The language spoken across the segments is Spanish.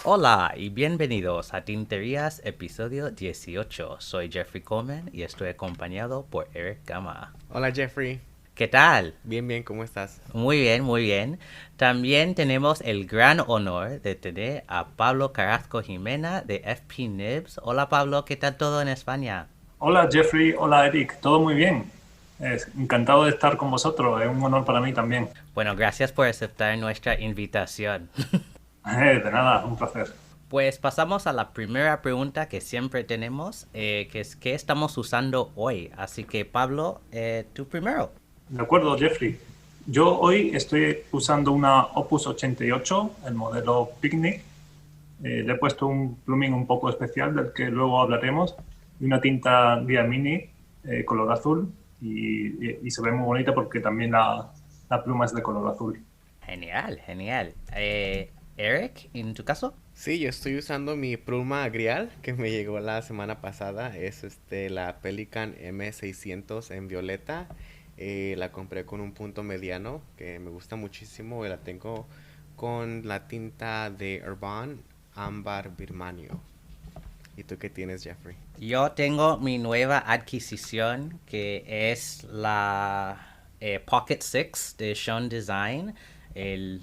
Hola y bienvenidos a Tinterías episodio 18. Soy Jeffrey Coleman y estoy acompañado por Eric Gama. Hola Jeffrey, ¿Qué tal? bien, ¿cómo estás? Muy bien, muy bien. También tenemos el gran honor de tener a Pablo Carrasco Jimena de FP Nibs. Hola Pablo, ¿qué tal todo en España? Hola Jeffrey, hola Eric, todo muy bien. Encantado de estar con vosotros, es un honor para mí también. Bueno, gracias por aceptar nuestra invitación. De nada, un placer. Pues pasamos a la primera pregunta que siempre tenemos, que es ¿qué estamos usando hoy? Así que Pablo, tú primero. De acuerdo, Jeffrey. Yo hoy estoy usando una Opus 88, el modelo Picnic. Le he puesto un plumín un poco especial del que luego hablaremos y una tinta Diamini color azul y se ve muy bonita porque también la pluma es de color azul. Genial, genial. Eric, ¿en tu caso? Sí, yo estoy usando mi pluma Grial que me llegó la semana pasada. Es la Pelican M600 en violeta. La compré con un punto mediano que me gusta muchísimo y la tengo con la tinta de Urban Ámbar Birmanio. ¿Y tú qué tienes, Jeffrey? Yo tengo mi nueva adquisición que es la Pocket 6 de Sean Design. El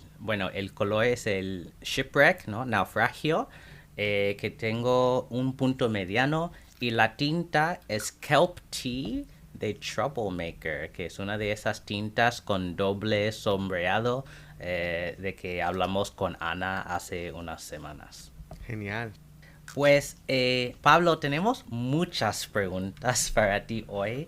color es el Shipwreck, ¿no? Naufragio, que tengo un punto mediano y la tinta es Kelp Tea de Troublemaker, que es una de esas tintas con doble sombreado de que hablamos con Ana hace unas semanas. Genial. Pues, Pablo, tenemos muchas preguntas para ti hoy,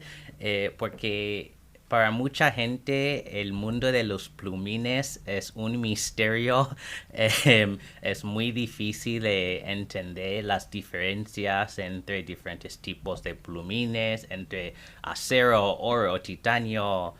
porque para mucha gente el mundo de los plumines es un misterio. Es muy difícil de entender las diferencias entre diferentes tipos de plumines, entre acero, oro, titanio,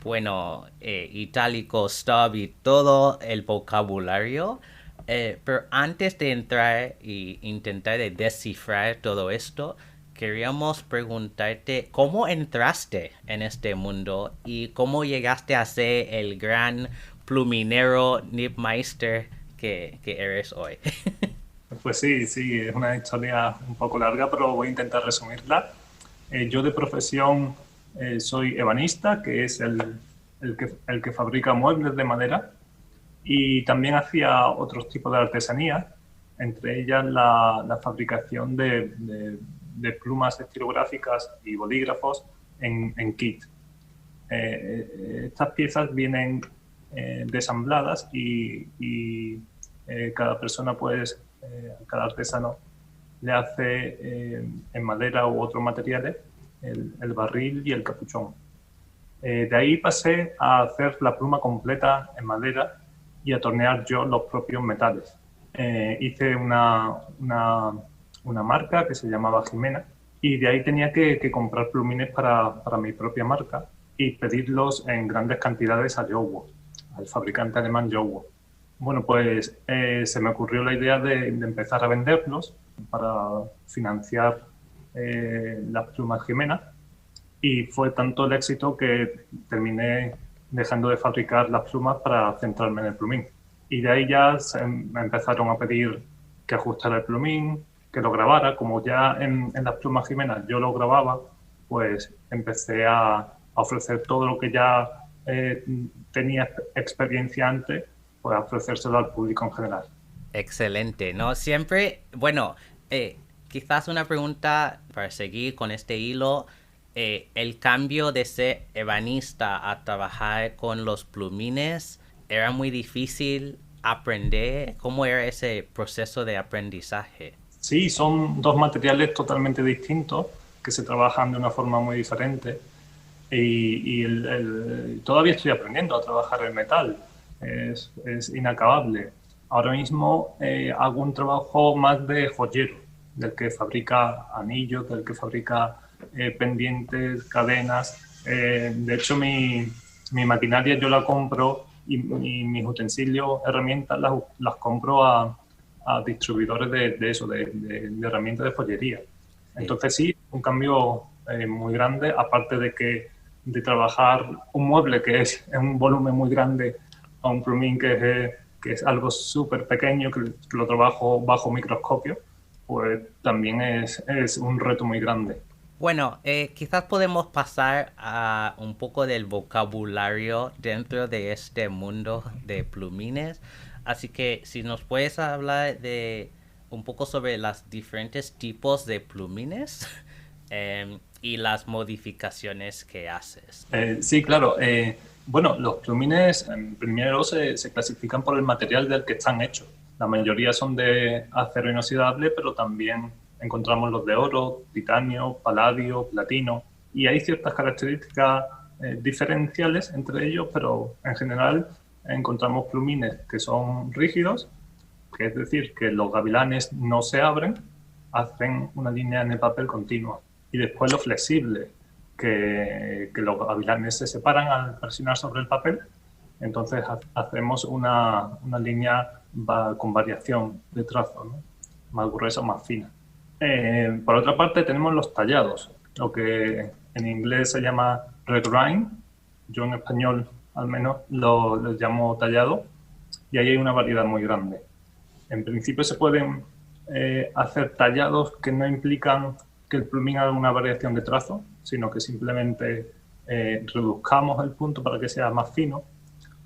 bueno, itálico, stub y todo el vocabulario. Pero antes de entrar e intentar de descifrar todo esto, queríamos preguntarte cómo entraste en este mundo y cómo llegaste a ser el gran pluminero Nibmeister que eres hoy. Pues sí, es una historia un poco larga, pero voy a intentar resumirla. Yo de profesión soy ebanista, que es el que fabrica muebles de madera, y también hacía otros tipos de artesanía, entre ellas la fabricación de plumas estilográficas y bolígrafos en kit. Estas piezas vienen desambladas y cada persona, cada artesano le hace en madera u otros materiales el barril y el capuchón. De ahí pasé a hacer la pluma completa en madera y a tornear yo los propios metales. Hice una marca que se llamaba Jimena y de ahí tenía que comprar plumines para mi propia marca y pedirlos en grandes cantidades a Youwo, al fabricante alemán Youwo. Bueno, pues se me ocurrió la idea de empezar a venderlos para financiar las plumas Jimena y fue tanto el éxito que terminé dejando de fabricar las plumas para centrarme en el plumín. Y de ahí ya me empezaron a pedir que ajustara el plumín, que lo grabara. Como ya en las plumas Jimena yo lo grababa, pues empecé a ofrecer todo lo que ya tenía experiencia antes, pues a ofrecérselo al público en general. Excelente, ¿no? Siempre, bueno, quizás una pregunta para seguir con este hilo. El cambio de ser ebanista a trabajar con los plumines, ¿era muy difícil aprender? ¿Cómo era ese proceso de aprendizaje? Sí, son dos materiales totalmente distintos que se trabajan de una forma muy diferente y todavía estoy aprendiendo a trabajar el metal, es inacabable. Ahora mismo hago un trabajo más de joyero, del que fabrica anillos, del que fabrica pendientes, cadenas. De hecho, mi maquinaria yo la compro y mis utensilios, herramientas, las compro a distribuidores de herramientas de joyería. Entonces sí, un cambio muy grande, aparte de trabajar un mueble que es en un volumen muy grande a un plumín que es algo súper pequeño, que lo trabajo bajo microscopio, pues también es un reto muy grande. Bueno, quizás podemos pasar a un poco del vocabulario dentro de este mundo de plumines. Así que si nos puedes hablar de un poco sobre los diferentes tipos de plumines y las modificaciones que haces. Sí, claro. Bueno, los plumines primero se clasifican por el material del que están hechos. La mayoría son de acero inoxidable, pero también encontramos los de oro, titanio, paladio, platino. Y hay ciertas características diferenciales entre ellos, pero en general encontramos plumines que son rígidos, que es decir, que los gavilanes no se abren, hacen una línea en el papel continua. Y después lo flexible, que los gavilanes se separan al presionar sobre el papel, entonces hacemos una línea con variación de trazo, ¿no? Más gruesa o más fina. Por otra parte tenemos los tallados, lo que en inglés se llama regrind, yo en español al menos lo llamo tallado, y ahí hay una variedad muy grande. En principio se pueden hacer tallados que no implican que el plumín haga una variación de trazo, sino que simplemente reduzcamos el punto para que sea más fino.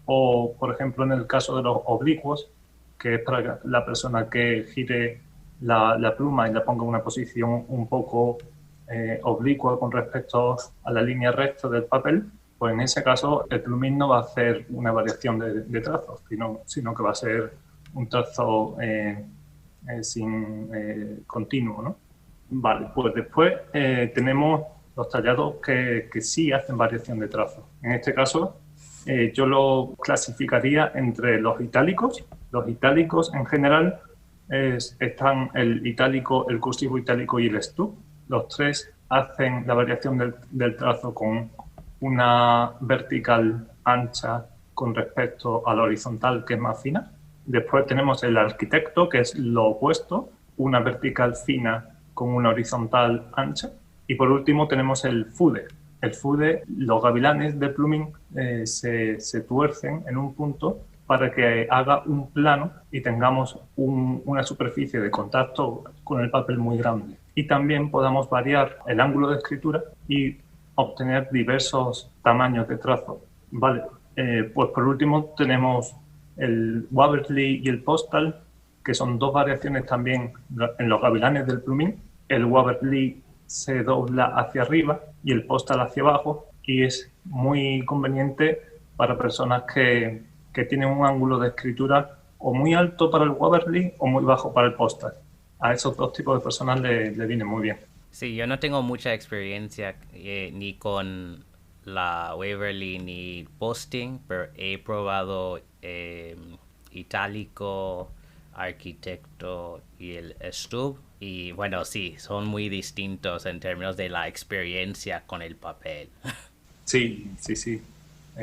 O, por ejemplo, en el caso de los oblicuos, que es para la persona que gire la pluma y la ponga en una posición un poco oblicua con respecto a la línea recta del papel, pues en ese caso el plumín no va a hacer una variación de trazo, sino que va a ser un trazo continuo, ¿no? Vale, pues después tenemos los tallados que sí hacen variación de trazo. En este caso, yo lo clasificaría entre los itálicos. Los itálicos en general están el itálico, el cursivo itálico y el stub. Los tres hacen la variación del trazo con una vertical ancha con respecto a la horizontal, que es más fina. Después tenemos el arquitecto, que es lo opuesto, una vertical fina con una horizontal ancha. Y por último tenemos el fude. El fude, los gavilanes de plumín se tuercen en un punto para que haga un plano y tengamos una superficie de contacto con el papel muy grande. Y también podamos variar el ángulo de escritura y obtener diversos tamaños de trazo. Vale, pues por último tenemos el Waverly y el Postal, que son dos variaciones también en los gavilanes del plumín. El Waverly se dobla hacia arriba y el Postal hacia abajo, y es muy conveniente para personas que tienen un ángulo de escritura o muy alto para el Waverly o muy bajo para el Postal. A esos dos tipos de personas le viene muy bien. Sí, yo no tengo mucha experiencia ni con la Waverly ni Posting, pero he probado itálico, arquitecto y el stub. Y bueno, sí, son muy distintos en términos de la experiencia con el papel. Sí.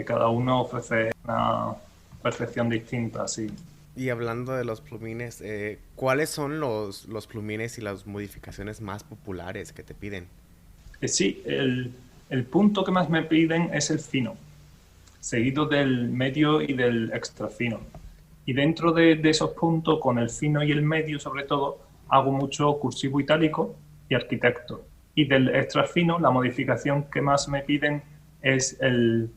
Cada uno ofrece una percepción distinta, sí. Y hablando de los plumines, ¿cuáles son los plumines y las modificaciones más populares que te piden? Sí, el punto que más me piden es el fino, seguido del medio y del extra fino. Y dentro de esos puntos, con el fino y el medio sobre todo, hago mucho cursivo itálico y arquitecto. Y del extra fino, la modificación que más me piden es el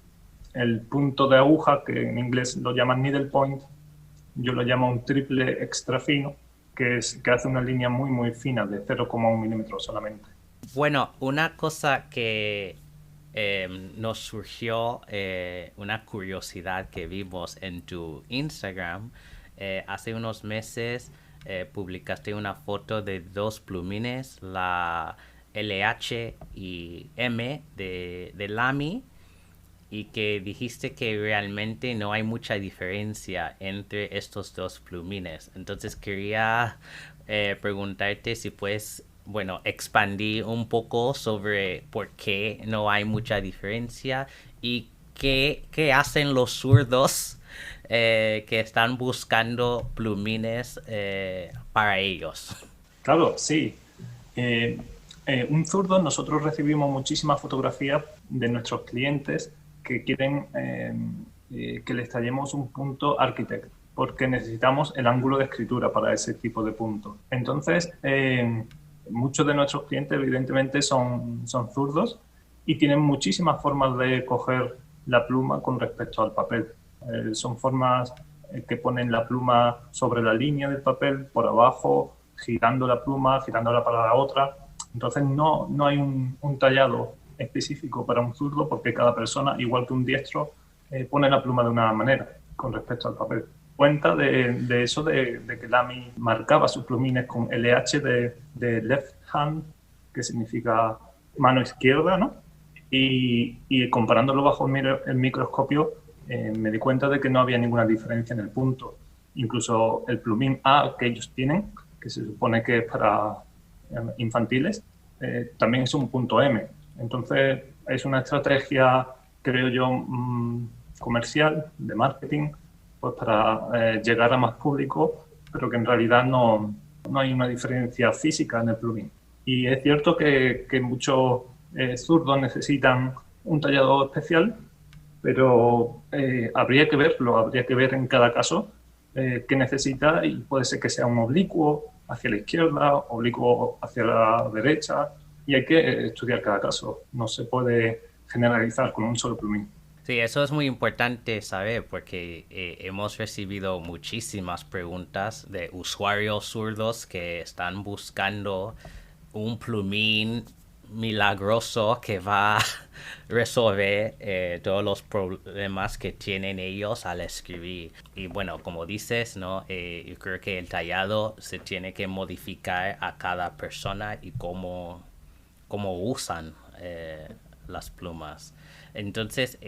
punto de aguja, que en inglés lo llaman needle point. Yo lo llamo un triple extra fino, que hace una línea muy, muy fina, de 0,1 milímetro solamente. Bueno, una cosa que nos surgió, una curiosidad que vimos en tu Instagram, hace unos meses publicaste una foto de dos plumines, la LH y M de Lamy, y que dijiste que realmente no hay mucha diferencia entre estos dos plumines. Entonces quería preguntarte si puedes, bueno, expandir un poco sobre por qué no hay mucha diferencia y qué hacen los zurdos que están buscando plumines para ellos. Claro, sí. Un zurdo, nosotros recibimos muchísimas fotografías de nuestros clientes que quieren que les tallemos un punto architect, porque necesitamos el ángulo de escritura para ese tipo de punto. Entonces, muchos de nuestros clientes evidentemente son zurdos y tienen muchísimas formas de coger la pluma con respecto al papel. Son formas que ponen la pluma sobre la línea del papel, por abajo, girando la pluma, girándola para la otra. Entonces no hay un tallado específico para un zurdo porque cada persona, igual que un diestro, pone la pluma de una manera con respecto al papel. Cuenta de eso de que Lamy marcaba sus plumines con LH de left hand, que significa mano izquierda, ¿no? Y comparándolo bajo el microscopio, me di cuenta de que no había ninguna diferencia en el punto. Incluso el plumín A que ellos tienen, que se supone que es para infantiles, también es un punto M. Entonces, es una estrategia, creo yo, comercial, de marketing, pues para llegar a más público, pero que en realidad no hay una diferencia física en el plumín. Y es cierto que muchos zurdos necesitan un tallado especial, pero habría que verlo, habría que ver en cada caso qué necesita, y puede ser que sea un oblicuo hacia la izquierda, oblicuo hacia la derecha, y hay que estudiar cada caso. No se puede generalizar con un solo plumín. Sí, eso es muy importante saber porque hemos recibido muchísimas preguntas de usuarios zurdos que están buscando un plumín milagroso que va a resolver todos los problemas que tienen ellos al escribir. Y bueno, como dices, ¿no? Yo creo que el tallado se tiene que modificar a cada persona y cómo usan las plumas. Entonces,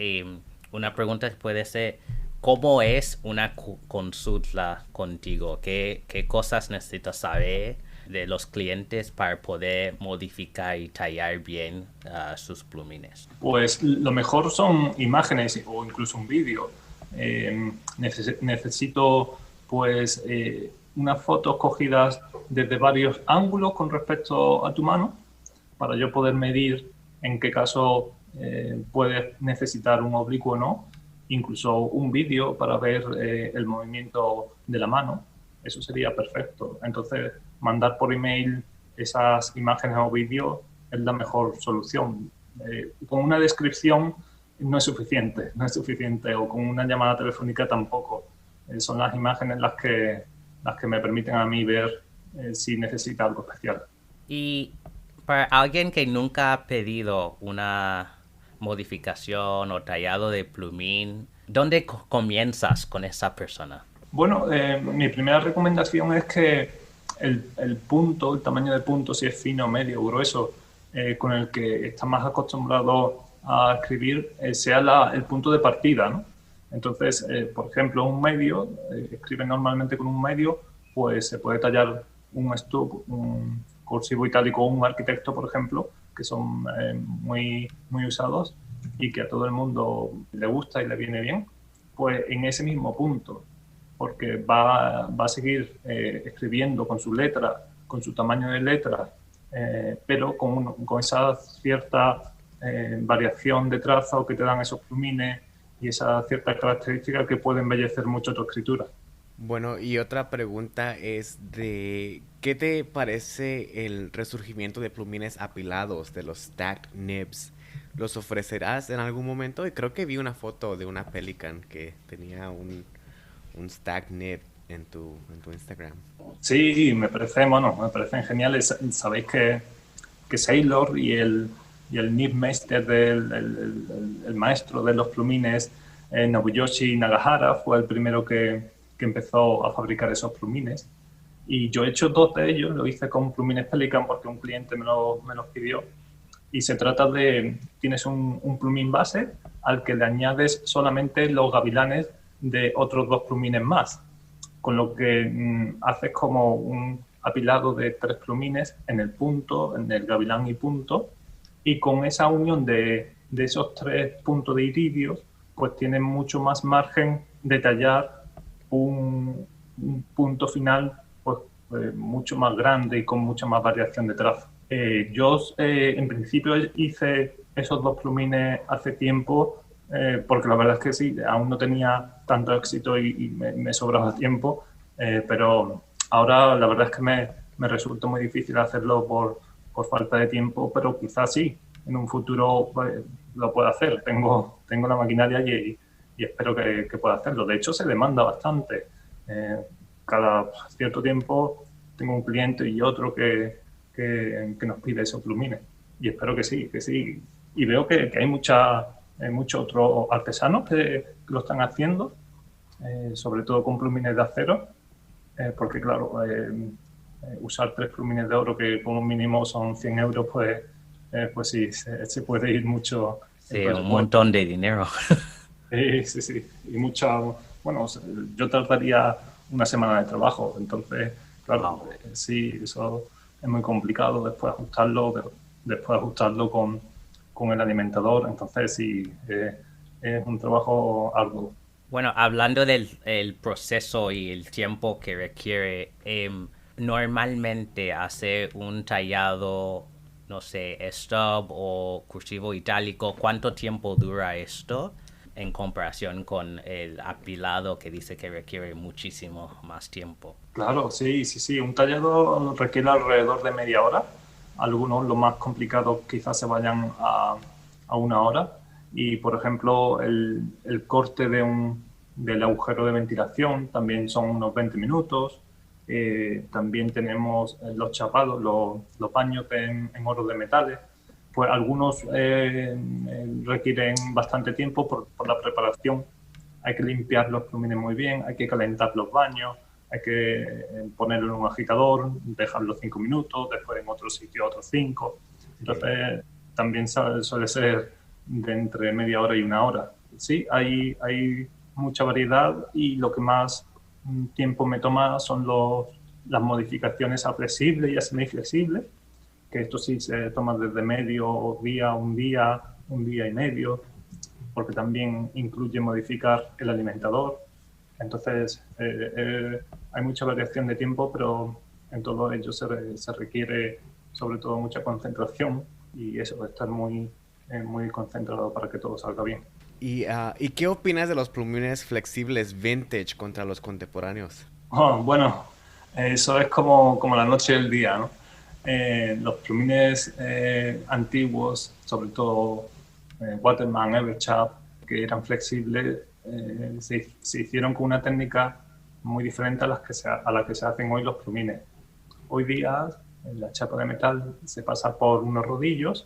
una pregunta puede ser, ¿cómo es una consulta contigo? ¿Qué cosas necesitas saber de los clientes para poder modificar y tallar bien sus plumines? Pues lo mejor son imágenes o incluso un vídeo. Necesito pues unas fotos cogidas desde varios ángulos con respecto a tu mano para yo poder medir en qué caso puedes necesitar un oblicuo o no, incluso un vídeo para ver el movimiento de la mano. Eso sería perfecto. Entonces, mandar por email esas imágenes o vídeos es la mejor solución. Con una descripción no es suficiente, o con una llamada telefónica tampoco. Son las imágenes las que me permiten a mí ver si necesita algo especial. Y para alguien que nunca ha pedido una modificación o tallado de plumín, ¿dónde comienzas con esa persona? Bueno, mi primera recomendación es que el punto, el tamaño del punto, si es fino, medio o grueso, con el que está más acostumbrado a escribir, sea el punto de partida, ¿no? Entonces, por ejemplo, un medio, escribe normalmente con un medio, pues se puede tallar un stub, un cursivo itálico o un arquitecto, por ejemplo, que son muy usados y que a todo el mundo le gusta y le viene bien, pues en ese mismo punto, porque va a seguir escribiendo con su letra, con su tamaño de letra, pero con esa cierta variación de trazo que te dan esos plumines y esa cierta característica que puede embellecer mucho tu escritura. Bueno, y otra pregunta es de ¿qué te parece el resurgimiento de plumines apilados, de los stacked nibs? ¿Los ofrecerás en algún momento? Y creo que vi una foto de una Pelican que tenía un stacked nib en tu Instagram. Sí, me parecen geniales. Sabéis que Sailor y el Nibmeister, el maestro de los plumines, Nobuyoshi Nagahara, fue el primero que empezó a fabricar esos plumines. Y yo he hecho 2 de ellos, lo hice con plumines Pelican porque un cliente me los pidió. Y se trata tienes un plumín base al que le añades solamente los gavilanes de otros 2 plumines más, con lo que haces como un apilado de 3 plumines en el punto, en el gavilán y punto, y con esa unión de esos 3 puntos de iridios, pues tienes mucho más margen de tallar un punto final pues, mucho más grande y con mucha más variación de trazo. Yo en principio hice esos dos plumines hace tiempo porque la verdad es que sí, aún no tenía tanto éxito y me sobraba tiempo, pero ahora la verdad es que me resulta muy difícil hacerlo por falta de tiempo, pero quizás sí, en un futuro lo pueda hacer. Tengo la maquinaria y espero que pueda hacerlo. De hecho, se demanda bastante. Eh, Cada cierto tiempo tengo un cliente y otro que nos pide esos plumines. Y espero que sí, que sí. Y veo que hay muchos otros artesanos que lo están haciendo, sobre todo con plumines de acero, porque claro, usar 3 plumines de oro que como mínimo son 100 euros, pues sí, se puede ir mucho el Sí, un presupuesto. montón de dinero. Sí, sí. Y bueno, yo tardaría una semana de trabajo, entonces, claro, Wow. sí, eso es muy complicado después ajustarlo con el alimentador, entonces sí, es un trabajo arduo. Bueno, hablando del el proceso y el tiempo que requiere, normalmente hacer un tallado, no sé, stub o cursivo itálico, ¿cuánto tiempo dura esto en comparación con el apilado que dice que requiere muchísimo más tiempo? Claro, sí, sí, sí. Un tallado requiere alrededor de media hora. Algunos, los más complicados, quizás se vayan a una hora. Y, por ejemplo, el corte del agujero de ventilación también son unos 20 minutos. También tenemos los chapados, los baños en oro de metales. Pues algunos requieren bastante tiempo por la preparación. Hay que limpiar los plumines muy bien, hay que calentar los baños, hay que ponerlo en un agitador, dejarlo 5 minutos, después en otro sitio otros 5. Entonces, también suele ser de entre media hora y una hora. Sí, hay mucha variedad y lo que más tiempo me toma son las modificaciones a flexible y a semiflexible, que esto sí se toma desde medio día, un día y medio, porque también incluye modificar el alimentador. Entonces, hay mucha variación de tiempo, pero en todo ello se requiere sobre todo mucha concentración y eso, estar muy concentrado para que todo salga bien. ¿Y qué opinas de los plumines flexibles vintage contra los contemporáneos? Oh, bueno, eso es como la noche y el día, ¿no? Los plumines antiguos, sobre todo Waterman, Eversharp, que eran flexibles, se hicieron con una técnica muy diferente a la que se hacen hoy los plumines. Hoy día, en la chapa de metal se pasa por unos rodillos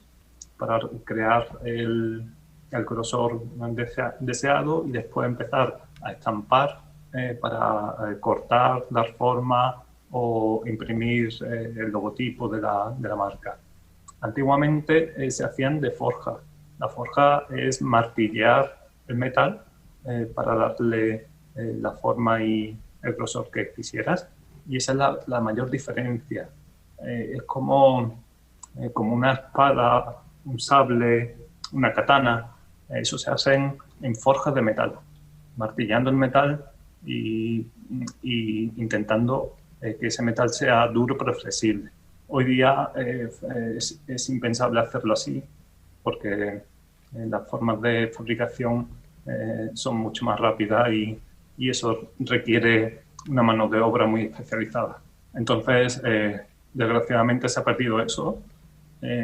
para crear el grosor deseado y después empezar a estampar para cortar, dar forma o imprimir el logotipo de la marca. Antiguamente se hacían de forja. La forja es martillear el metal para darle la forma y el grosor que quisieras. Y esa es la mayor diferencia. Es como una espada, un sable, una katana. Eso se hace en forjas de metal, martillando el metal y intentando que ese metal sea duro pero flexible. Hoy día es impensable hacerlo así porque las formas de fabricación son mucho más rápidas y eso requiere una mano de obra muy especializada. Entonces, desgraciadamente se ha perdido eso.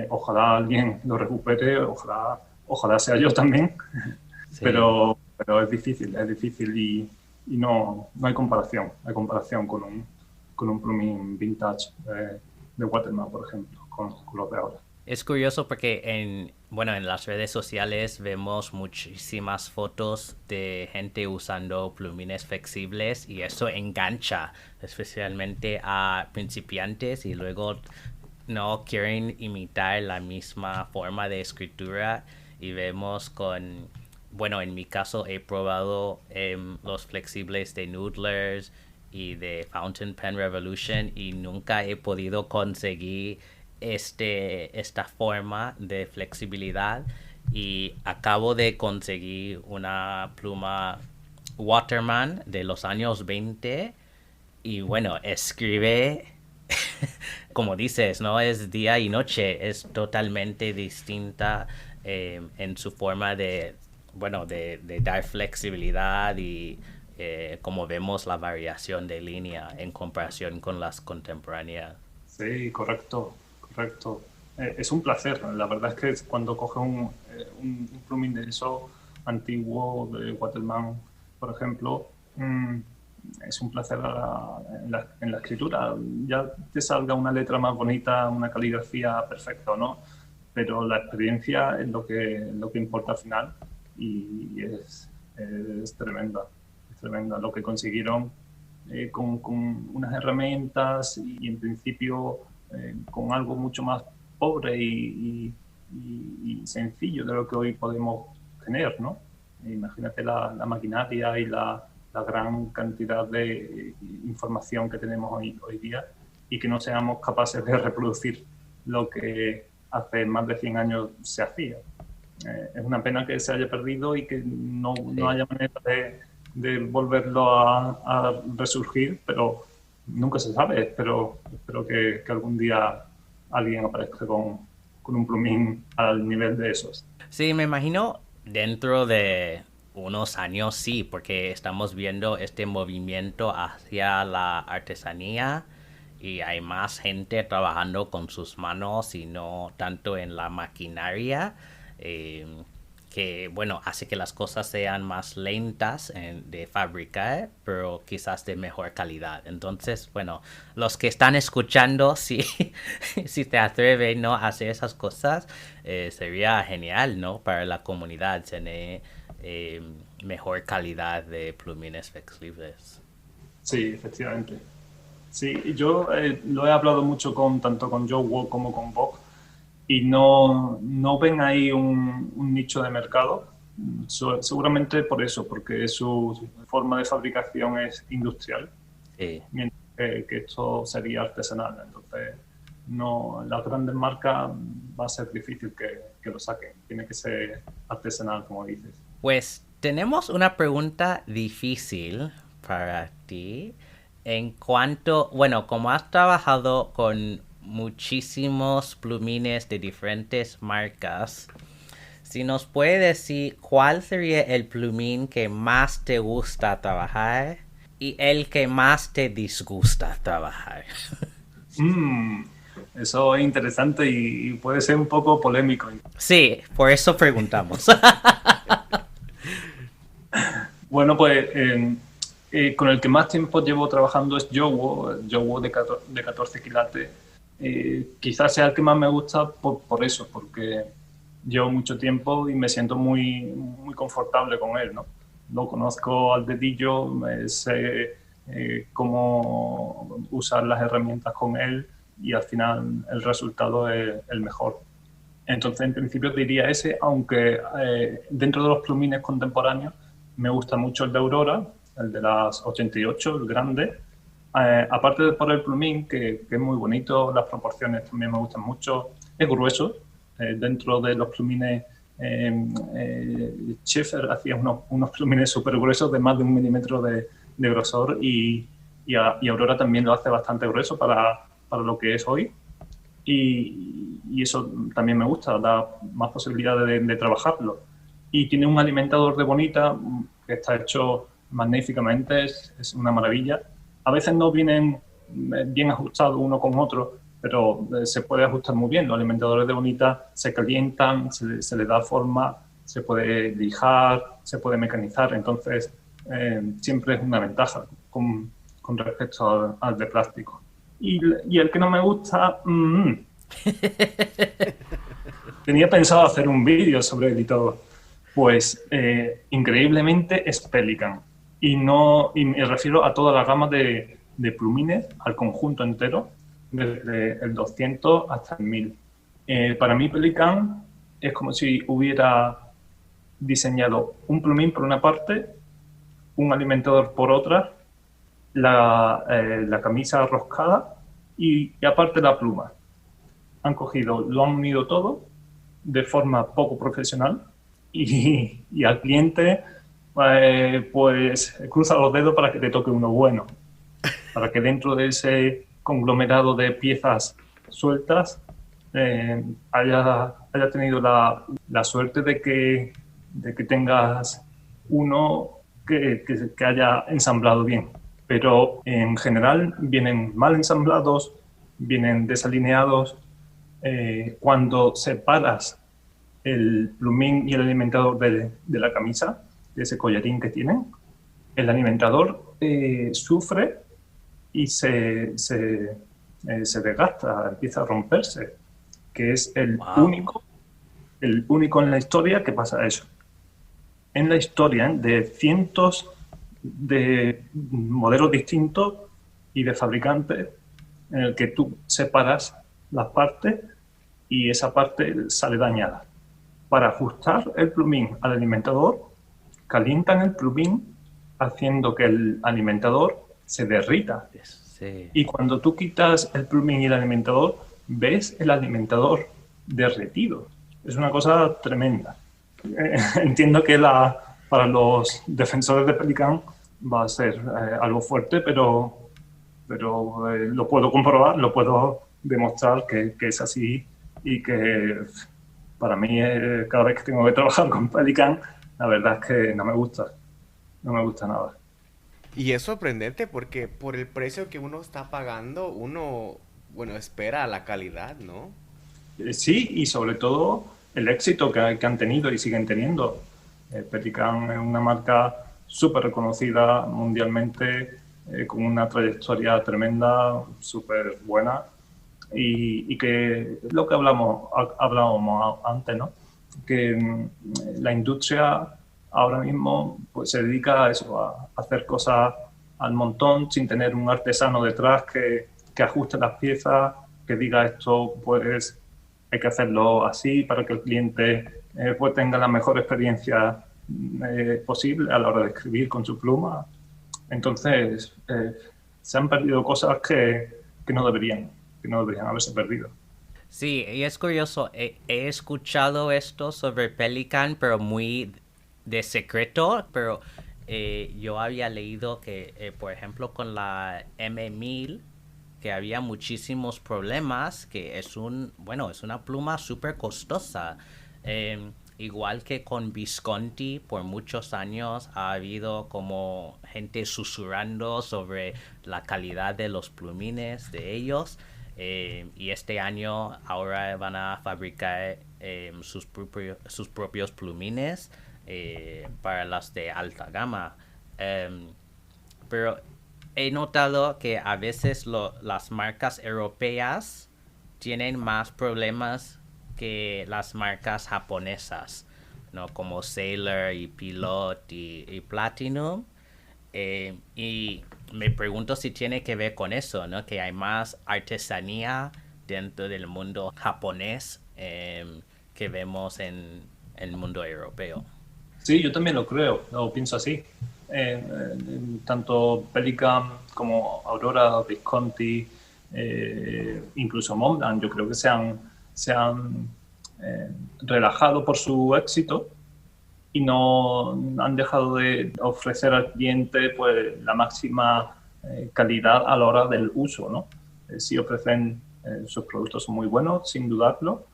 Ojalá alguien lo recupere, ojalá sea yo también, Sí. pero es difícil y no hay comparación con un plumín vintage de Waterman, por ejemplo, con los de ahora. Es curioso porque bueno, en las redes sociales vemos muchísimas fotos de gente usando plumines flexibles y eso engancha especialmente a principiantes y luego no quieren imitar la misma forma de escritura y vemos bueno, en mi caso he probado los flexibles de Noodlers y de Fountain Pen Revolution y nunca he podido conseguir esta forma de flexibilidad y acabo de conseguir una pluma Waterman de los años 20 y bueno, escribe como dices, no es día y noche, es totalmente distinta en su forma de, bueno, de dar flexibilidad y como vemos la variación de línea en comparación con las contemporáneas. Sí, correcto, correcto. Es un placer. La verdad es que cuando coges un plumín de eso antiguo, de Waterman, por ejemplo, es un placer en la escritura. Ya te salga una letra más bonita, una caligrafía perfecta, ¿no? Pero la experiencia es lo que importa al final y es tremenda. Es tremenda lo que consiguieron con unas herramientas y en principio con algo mucho más pobre y sencillo de lo que hoy podemos tener, ¿no? Imagínate la maquinaria y la gran cantidad de información que tenemos hoy día y que no seamos capaces de reproducir lo que hace más de 100 años se hacía. Es una pena que se haya perdido y que no haya manera de volverlo a resurgir, pero nunca se sabe. Espero que algún día alguien aparezca con un plumín al nivel de esos. Sí, me imagino dentro de unos años sí, porque estamos viendo este movimiento hacia la artesanía y hay más gente trabajando con sus manos y no tanto en la maquinaria. Que bueno, hace que las cosas sean más lentas de fabricar, pero quizás de mejor calidad. Entonces, bueno, los que están escuchando, si, si te atreven, ¿no?, a hacer esas cosas, sería genial, ¿no?, para la comunidad tener mejor calidad de plumines flexibles. Sí, efectivamente. Sí, yo lo he hablado mucho tanto con Joe Wall como con Bob, y no ven ahí un nicho de mercado, seguramente por eso, porque su forma de fabricación es industrial, Sí. mientras que esto sería artesanal. Entonces, no, las grandes marcas va a ser difícil que lo saquen, tiene que ser artesanal, como dices. Pues tenemos una pregunta difícil para ti en cuanto, bueno, como has trabajado con muchísimos plumines de diferentes marcas, si nos puede decir cuál sería el plumín que más te gusta trabajar y el que más te disgusta trabajar. Eso es interesante y puede ser un poco polémico. Sí, por eso preguntamos. Bueno, pues con el que más tiempo llevo trabajando es Jowo de 14 quilates. Quizás sea el que más me gusta por eso, porque llevo mucho tiempo y me siento muy, muy confortable con él, ¿no? Lo conozco al dedillo, sé cómo usar las herramientas con él y al final el resultado es el mejor. Entonces, en principio diría ese, aunque dentro de los plumines contemporáneos me gusta mucho el de Aurora, el de las 88, el grande. Aparte de por el plumín, que es muy bonito, las proporciones también me gustan mucho. Es grueso. Dentro de los plumines, Schaefer hacía unos plumines súper gruesos de más de 1 milímetro de grosor y Aurora también lo hace bastante grueso para lo que es hoy. Y eso también me gusta, da más posibilidades de trabajarlo. Y tiene un alimentador de bonita que está hecho magníficamente, es una maravilla. A veces no vienen bien ajustados uno con otro, pero se puede ajustar muy bien. Los alimentadores de bonita se calientan, se le da forma, se puede lijar, se puede mecanizar. Entonces, siempre es una ventaja con respecto al de plástico. Y el que no me gusta... Tenía pensado hacer un vídeo sobre él y todo. Pues, increíblemente, es Pelikan. Y me refiero a toda la gama de plumines, al conjunto entero, desde el 200 hasta el 1000. Para mí, Pelikan es como si hubiera diseñado un plumín por una parte, un alimentador por otra, la camisa roscada y aparte la pluma. Lo han unido todo de forma poco profesional y al cliente pues cruza los dedos para que te toque uno bueno, para que dentro de ese conglomerado de piezas sueltas, haya tenido la suerte de que tengas uno que haya ensamblado bien. Pero en general vienen mal ensamblados, vienen desalineados. Cuando separas el plumín y el alimentador de la camisa, de ese collarín que tienen, el alimentador sufre y se desgasta, empieza a romperse, que es Wow. el único en la historia que pasa eso. En la historia de cientos de modelos distintos y de fabricantes en el que tú separas las partes y esa parte sale dañada. Para ajustar el plumín al alimentador, calientan el plumín haciendo que el alimentador se derrita. Sí. Y cuando tú quitas el plumín y el alimentador, ves el alimentador derretido. Es una cosa tremenda. Entiendo que para los defensores de Pelican va a ser algo fuerte, pero lo puedo comprobar, lo puedo demostrar que es así y que para mí cada vez que tengo que trabajar con Pelican, la verdad es que no me gusta nada. Y es sorprendente porque por el precio que uno está pagando, uno, bueno, espera la calidad, ¿no? Sí, y sobre todo el éxito que han tenido y siguen teniendo. Pelican es una marca súper reconocida mundialmente, con una trayectoria tremenda, súper buena, y que lo que hablábamos antes, ¿no? Que la industria ahora mismo pues, se dedica a eso, a hacer cosas al montón sin tener un artesano detrás que ajuste las piezas, que diga esto pues hay que hacerlo así para que el cliente pues tenga la mejor experiencia posible a la hora de escribir con su pluma. Entonces, se han perdido cosas que que no deberían haberse perdido. Sí, y es curioso, he escuchado esto sobre Pelican, pero muy de secreto, pero yo había leído que, por ejemplo, con la M1000, que había muchísimos problemas, que es bueno, es una pluma súper costosa. Igual que con Visconti, por muchos años ha habido como gente susurrando sobre la calidad de los plumines de ellos. Y este año ahora van a fabricar sus propios plumines para las de alta gama. Pero he notado que a veces las marcas europeas tienen más problemas que las marcas japonesas, ¿no? Como Sailor y Pilot y Platinum. Y me pregunto si tiene que ver con eso, ¿no? Que hay más artesanía dentro del mundo japonés que vemos en el mundo europeo. Sí, yo también lo creo, lo pienso así. Tanto Pelican como Aurora, Visconti, incluso Montblanc, yo creo que se han relajado por su éxito y no han dejado de ofrecer al cliente pues, la máxima calidad a la hora del uso, ¿no? Sí ofrecen, sus productos son muy buenos, sin dudarlo,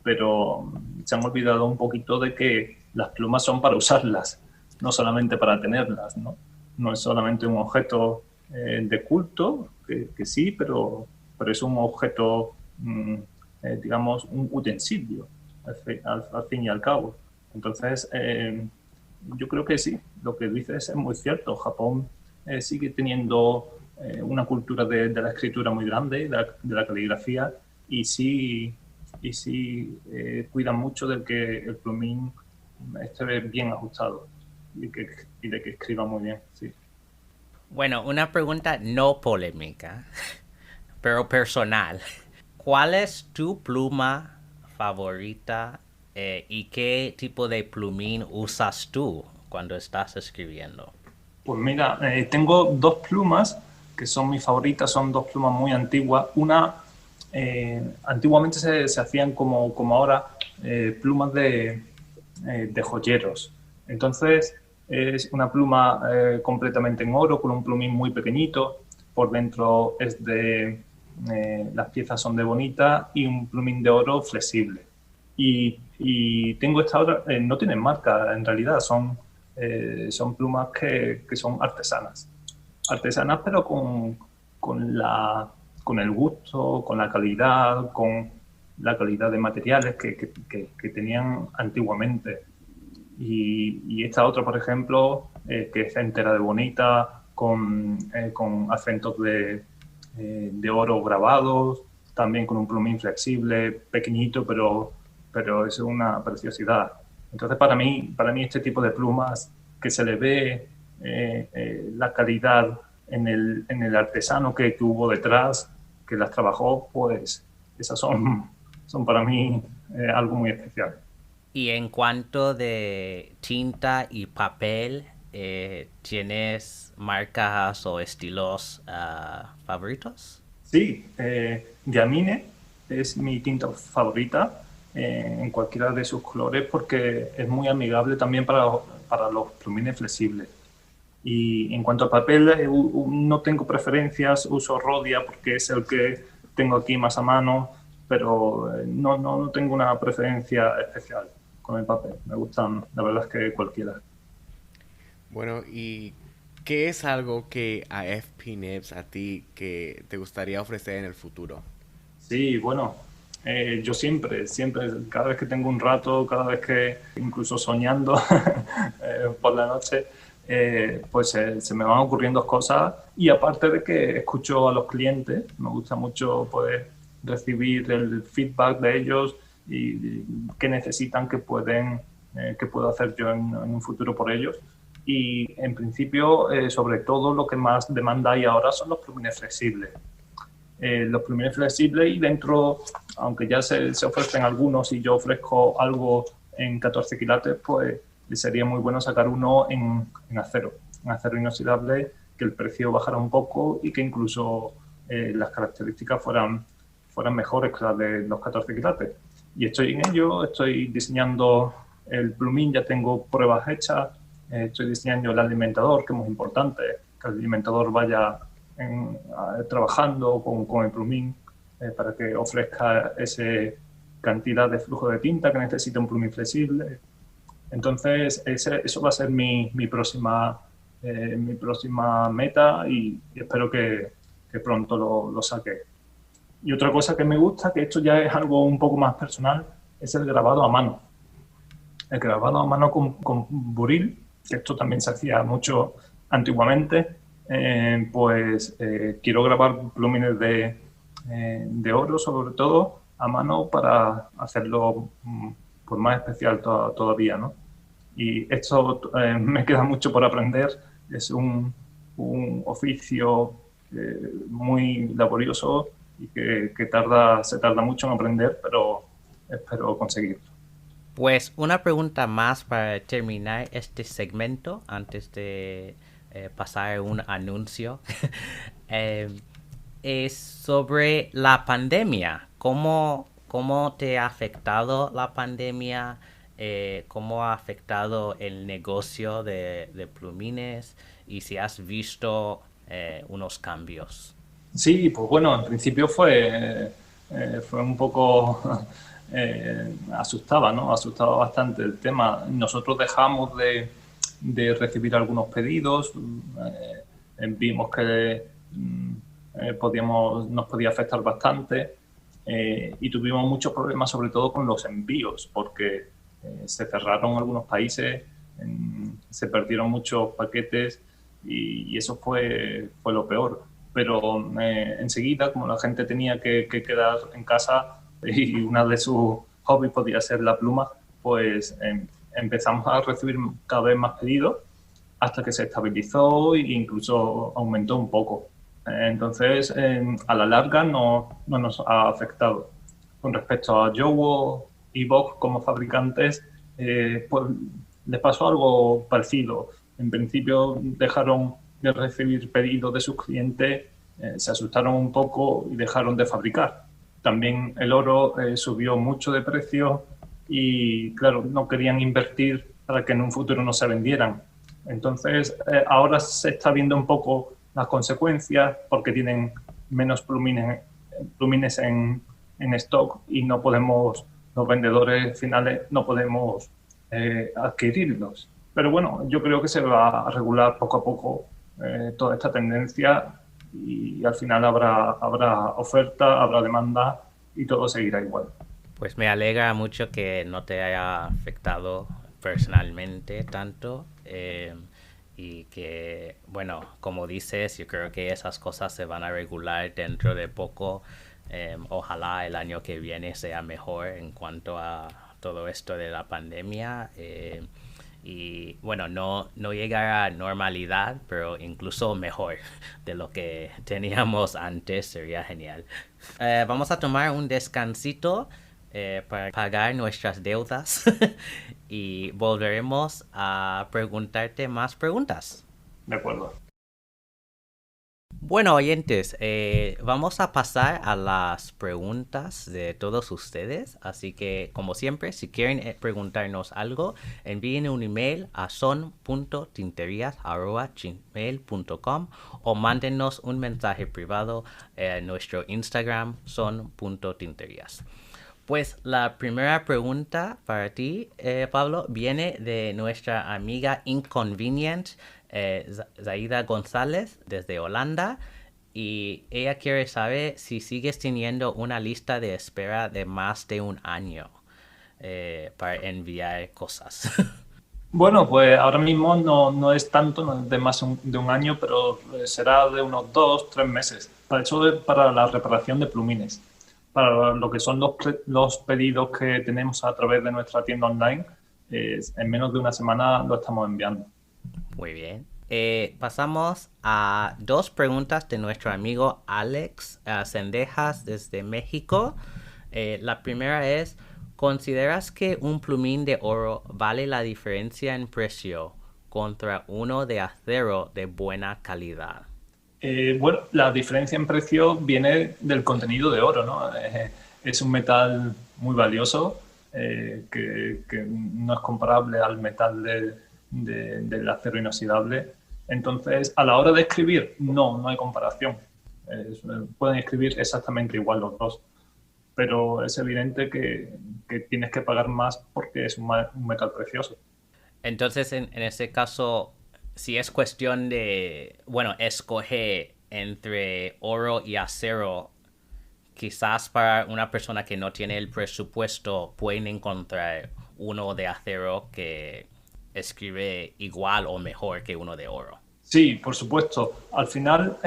pero se han olvidado un poquito de que las plumas son para usarlas, no solamente para tenerlas, ¿no? No es solamente un objeto de culto, que sí, pero es un objeto, digamos, un utensilio, al fin y al cabo. Entonces, yo creo que sí, lo que dices es muy cierto. Japón sigue teniendo una cultura de la escritura muy grande, de la caligrafía, y sí cuidan mucho de que el plumín esté bien ajustado y de que escriba muy bien, sí. Bueno, una pregunta no polémica, pero personal. ¿Cuál es tu pluma favorita y qué tipo de plumín usas tú cuando estás escribiendo? Pues mira, tengo dos plumas que son mis favoritas, son dos plumas muy antiguas. Una, antiguamente se hacían como ahora, plumas de joyeros. Entonces, es una pluma completamente en oro, con un plumín muy pequeñito. Por dentro es las piezas son de bonita y un plumín de oro flexible. Y tengo esta otra, no tienen marca en realidad, son plumas que son artesanas. Artesanas pero con el gusto, con la calidad, con la calidad de materiales que tenían antiguamente. Y esta otra, por ejemplo, que es entera de bonita, con acentos de oro grabados, también con un plumín flexible, pequeñito, pero es una preciosidad. Entonces, para mí este tipo de plumas, que se le ve la calidad en el artesano que hubo detrás, que las trabajó, pues esas son para mí algo muy especial. Y en cuanto de tinta y papel, ¿tienes marcas o estilos favoritos? Sí, Diamine es mi tinta favorita en cualquiera de sus colores porque es muy amigable también para los plumines flexibles. Y en cuanto a papel, no tengo preferencias, uso Rhodia porque es el que tengo aquí más a mano, pero no tengo una preferencia especial con el papel. Me gustan, la verdad es que cualquiera. Bueno, ¿y qué es algo que a FP Nibs a ti que te gustaría ofrecer en el futuro? Sí, bueno, yo siempre, cada vez que tengo un rato, cada vez que incluso soñando por la noche, pues se me van ocurriendo cosas y aparte de que escucho a los clientes, me gusta mucho poder recibir el feedback de ellos y qué necesitan, qué puedo hacer yo en un futuro por ellos. Y en principio, sobre todo, lo que más demanda hay ahora son los plumines flexibles. Los plumines flexibles y dentro, aunque ya se ofrecen algunos y yo ofrezco algo en 14 quilates, pues sería muy bueno sacar uno en acero inoxidable, que el precio bajara un poco y que incluso las características fueran mejores que las de los 14 quilates. Y estoy en ello, estoy diseñando el plumín, ya tengo pruebas hechas, estoy diseñando el alimentador, que es muy importante, que el alimentador vaya trabajando con el plumín para que ofrezca esa cantidad de flujo de tinta que necesita un plumín flexible. Entonces, eso va a ser mi próxima meta y espero que pronto lo saque. Y otra cosa que me gusta, que esto ya es algo un poco más personal, es el grabado a mano. El grabado a mano con buril, que esto también se hacía mucho antiguamente, pues quiero grabar plumines de oro, sobre todo, a mano para hacerlo pues más especial todavía, ¿no? Y esto me queda mucho por aprender. Es un oficio muy laborioso y que se tarda mucho en aprender, pero espero conseguirlo. Pues una pregunta más para terminar este segmento antes de pasar un anuncio. Eh, es sobre la pandemia. ¿Cómo te ha afectado la pandemia? ¿Cómo ha afectado el negocio de plumines? Y si has visto unos cambios. Sí, pues bueno, en principio fue un poco asustaba, ¿no? Asustaba bastante el tema. Nosotros dejamos de recibir algunos pedidos, vimos que nos podía afectar bastante y tuvimos muchos problemas, sobre todo con los envíos, porque se cerraron algunos países, se perdieron muchos paquetes y eso fue lo peor. Pero enseguida, como la gente tenía que quedar en casa y una de sus hobbies podía ser la pluma, pues empezamos a recibir cada vez más pedidos hasta que se estabilizó e incluso aumentó un poco. Entonces, a la larga no nos ha afectado. Con respecto a Jowo y Bosch como fabricantes, pues les pasó algo parecido. En principio dejaron de recibir pedidos de sus clientes, se asustaron un poco y dejaron de fabricar. También el oro subió mucho de precio y, claro, no querían invertir para que en un futuro no se vendieran. Entonces, ahora se está viendo un poco las consecuencias porque tienen menos plumines plumines en stock y no podemos, los vendedores finales no podemos adquirirlos. Pero bueno, yo creo que se va a regular poco a poco toda esta tendencia y al final habrá oferta, habrá demanda y todo seguirá igual. Pues me alegra mucho que no te haya afectado personalmente tanto y que, bueno, como dices, yo creo que esas cosas se van a regular dentro de poco. Ojalá el año que viene sea mejor en cuanto a todo esto de la pandemia. Y bueno, no llegar a normalidad, pero incluso mejor de lo que teníamos antes, sería genial. Vamos a tomar un descansito para pagar nuestras deudas y volveremos a preguntarte más preguntas. De acuerdo. Bueno, oyentes, vamos a pasar a las preguntas de todos ustedes. Así que, como siempre, si quieren preguntarnos algo, envíen un email a son.tinterias@gmail.com o mándenos un mensaje privado en nuestro Instagram son.tinterias. Pues la primera pregunta para ti, Pablo, viene de nuestra amiga Inconvenient, Zaida González, desde Holanda. Y ella quiere saber si sigues teniendo una lista de espera de más de un año para enviar cosas. Bueno, pues ahora mismo no es tanto, no es de más de un año, pero será de unos 2, 3 meses. Para la reparación de plumines. Para lo que son los pedidos que tenemos a través de nuestra tienda online, en menos de una semana lo estamos enviando. Muy bien. Pasamos a 2 preguntas de nuestro amigo Alex Sendejas desde México. La primera es, ¿consideras que un plumín de oro vale la diferencia en precio contra uno de acero de buena calidad? Bueno, la diferencia en precio viene del contenido de oro, ¿no? Es un metal muy valioso que no es comparable al metal del acero inoxidable. Entonces, a la hora de escribir, no hay comparación. Pueden escribir exactamente igual los dos, pero es evidente que tienes que pagar más porque es un metal precioso. Entonces, en ese caso, si es cuestión de, bueno, escoger entre oro y acero, quizás para una persona que no tiene el presupuesto pueden encontrar uno de acero que escribe igual o mejor que uno de oro. Sí, por supuesto. Al final,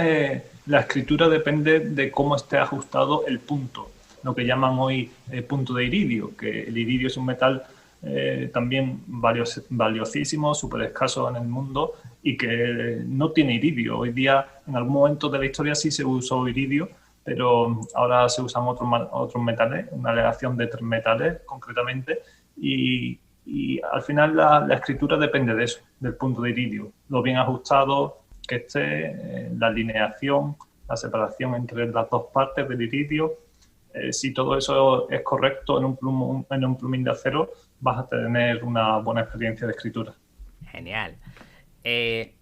la escritura depende de cómo esté ajustado el punto, lo que llaman hoy punto de iridio, que el iridio es un metal también valiosísimo, súper escaso en el mundo y que no tiene iridio. Hoy día, en algún momento de la historia sí se usó iridio, pero ahora se usan otros metales, una aleación de 3 metales concretamente, y al final la escritura depende de eso, del punto de iridio, lo bien ajustado que esté, la alineación, la separación entre las dos partes del iridio. Si todo eso es correcto en un plumín de acero, vas a tener una buena experiencia de escritura. Genial.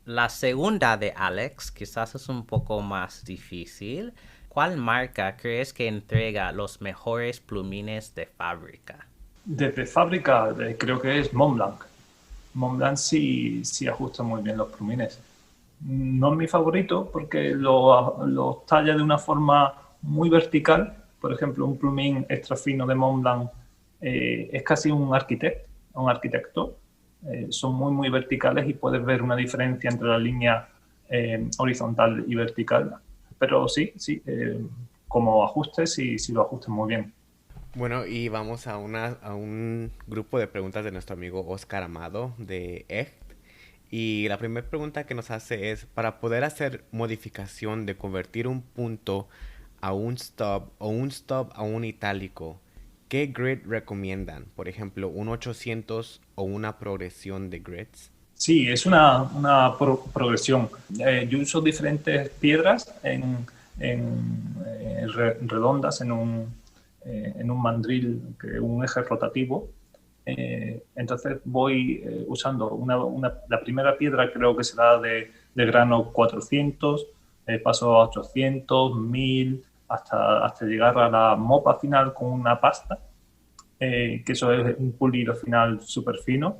La segunda de Alex quizás es un poco más difícil. ¿Cuál marca crees que entrega los mejores plumines de fábrica? Desde fábrica creo que es Montblanc. Montblanc sí ajusta muy bien los plumines. No es mi favorito porque los talla de una forma muy vertical. Por ejemplo, un plumín extra fino de Montblanc es casi un arquitecto. Son muy verticales y puedes ver una diferencia entre la línea horizontal y vertical. Pero sí, como ajuste, sí lo ajustan muy bien. Bueno, y vamos a un grupo de preguntas de nuestro amigo Oscar Amado de EGT. Y la primera pregunta que nos hace es, para poder hacer modificación de convertir un punto a un stop o un stop a un itálico, ¿qué grid recomiendan? Por ejemplo, un 800 o una progresión de grids. Sí, es una progresión. Yo uso diferentes piedras redondas en un mandril, un eje rotativo. Entonces voy usando la primera piedra, creo que será de grano 400, paso a 800, 1000, hasta llegar a la mopa final con una pasta, que eso es un pulido final súper fino.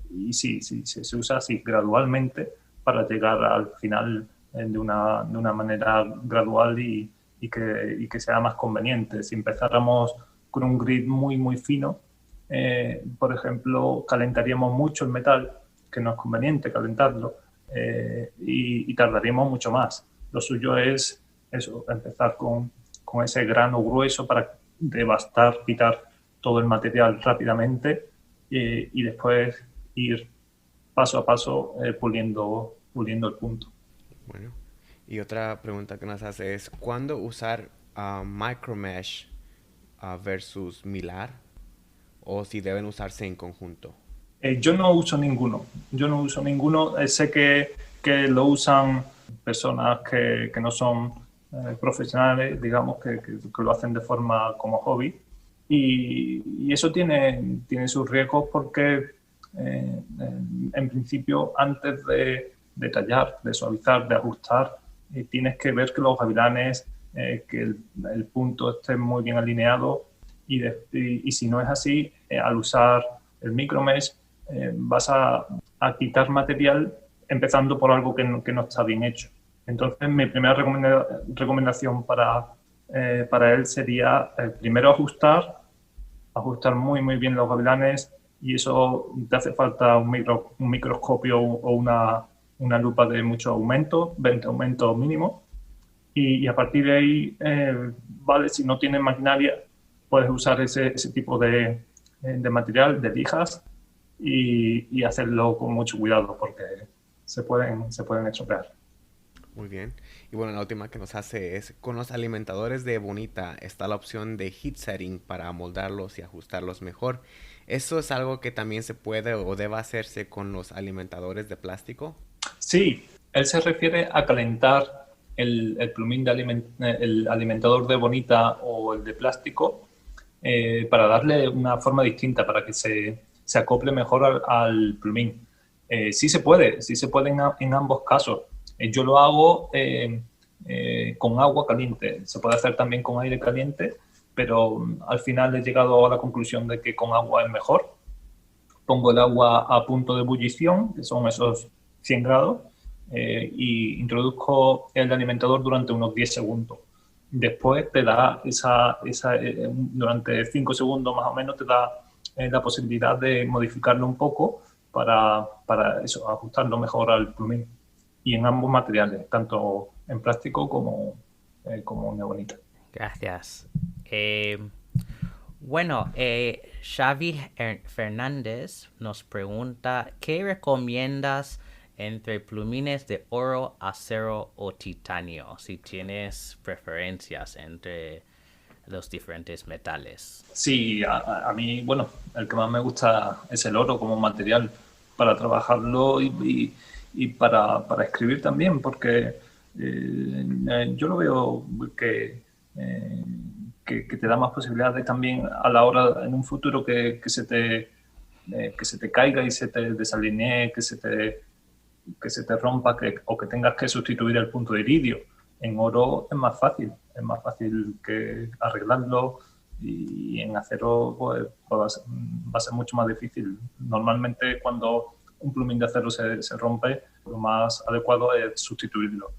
Y sí, se usa así gradualmente para llegar al final de una manera gradual y que sea más conveniente. Si empezáramos con un grid muy, muy fino, por ejemplo, calentaríamos mucho el metal, que no es conveniente calentarlo, y tardaríamos mucho más. Lo suyo es eso, empezar con ese grano grueso para devastar, quitar todo el material rápidamente y después ir paso a paso puliendo el punto. Bueno, y otra pregunta que nos hace es, ¿cuándo usar micromesh versus Mylar? O si deben usarse en conjunto. Yo no uso ninguno. Sé que lo usan personas que no son profesionales, digamos, que lo hacen de forma como hobby. Y eso tiene sus riesgos porque, en principio, antes de tallar, de suavizar, de ajustar, tienes que ver que los gavilanes, que el punto esté muy bien alineado y si no es así, al usar el micromesh, vas a quitar material empezando por algo que no está bien hecho. Entonces, mi primera recomendación para él sería primero ajustar muy, muy bien los gavilanes, y eso te hace falta un microscopio o una lupa de mucho aumento, 20 aumentos mínimo, y a partir de ahí, vale, si no tienes maquinaria, puedes usar ese tipo de material, de lijas, y hacerlo con mucho cuidado porque se pueden estropear. Muy bien. Y bueno, la última que nos hace es, con los alimentadores de Bonita está la opción de heat setting para amoldarlos y ajustarlos mejor. ¿Eso es algo que también se puede o debe hacerse con los alimentadores de plástico? Sí, él se refiere a calentar el plumín el alimentador de Bonita o el de plástico, para darle una forma distinta, para que se acople mejor al plumín. Sí se puede en ambos casos. Yo lo hago con agua caliente. Se puede hacer también con aire caliente, pero al final he llegado a la conclusión de que con agua es mejor. Pongo el agua a punto de ebullición, que son esos 100 grados, y introduzco el alimentador durante unos 10 segundos. Después te da durante 5 segundos más o menos, te da la posibilidad de modificarlo un poco para eso, ajustarlo mejor al plumín. Y en ambos materiales, tanto en plástico como en ebonita. Gracias. Bueno, Xavi Fernández nos pregunta, ¿qué recomiendas entre plumines de oro, acero o titanio? Si tienes preferencias entre los diferentes metales. Sí, a mí, bueno, el que más me gusta es el oro como material para trabajarlo y para escribir también, porque yo lo veo que te da más posibilidades también a la hora, en un futuro, que se te caiga y se te desalinee, que se te rompa, o que tengas que sustituir el punto de iridio. En oro es más fácil que arreglarlo, y en acero pues va a ser mucho más difícil. Normalmente, cuando un plumín de acero se rompe, lo más adecuado es sustituirlo.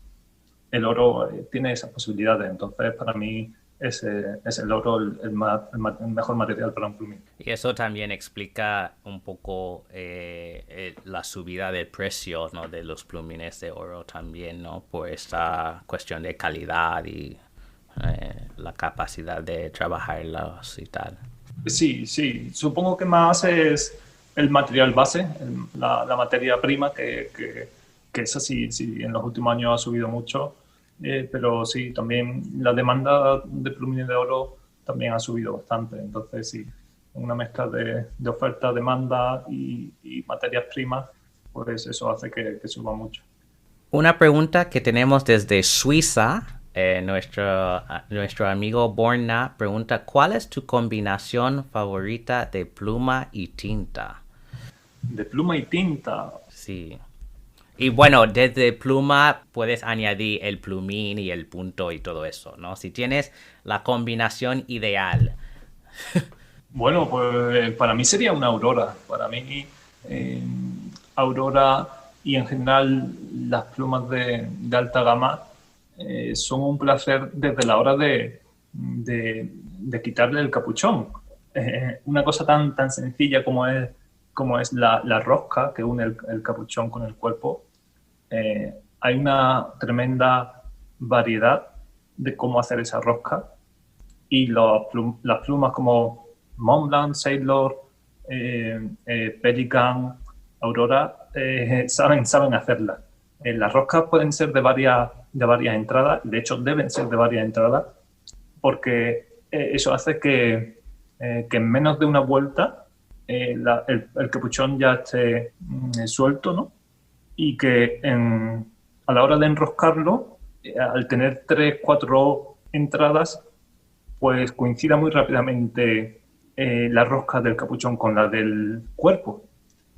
El oro tiene esas posibilidades, entonces para mí es el oro el mejor material para un plumín. Y eso también explica un poco la subida del precio, ¿no?, de los plumines de oro también, ¿no?, por esta cuestión de calidad y la capacidad de trabajarlos y tal. Sí, supongo que más es el material base, la materia prima, que esa sí en los últimos años ha subido mucho, pero sí, también la demanda de plumines de oro también ha subido bastante. Entonces sí, una mezcla de oferta, demanda y materias primas, pues eso hace que suba mucho. Una pregunta que tenemos desde Suiza, nuestro amigo Borna pregunta, ¿cuál es tu combinación favorita de pluma y tinta? De pluma y tinta. Sí. Y bueno, desde pluma puedes añadir el plumín y el punto y todo eso, ¿no? Si tienes la combinación ideal. Bueno, pues para mí sería una Aurora. Para mí, eh, Aurora y en general las plumas de alta gama son un placer desde la hora de quitarle el capuchón. Una cosa tan sencilla como es la rosca que une el capuchón con el cuerpo. Hay una tremenda variedad de cómo hacer esa rosca y las plumas como Montblanc, Sailor, Pelican, Aurora, saben hacerla. Las roscas pueden ser de varias entradas, de hecho deben ser de varias entradas, porque eso hace que en menos de una vuelta el capuchón ya esté suelto, ¿no? Y que a la hora de enroscarlo, al tener 3, 4 entradas, pues coincida muy rápidamente la rosca del capuchón con la del cuerpo.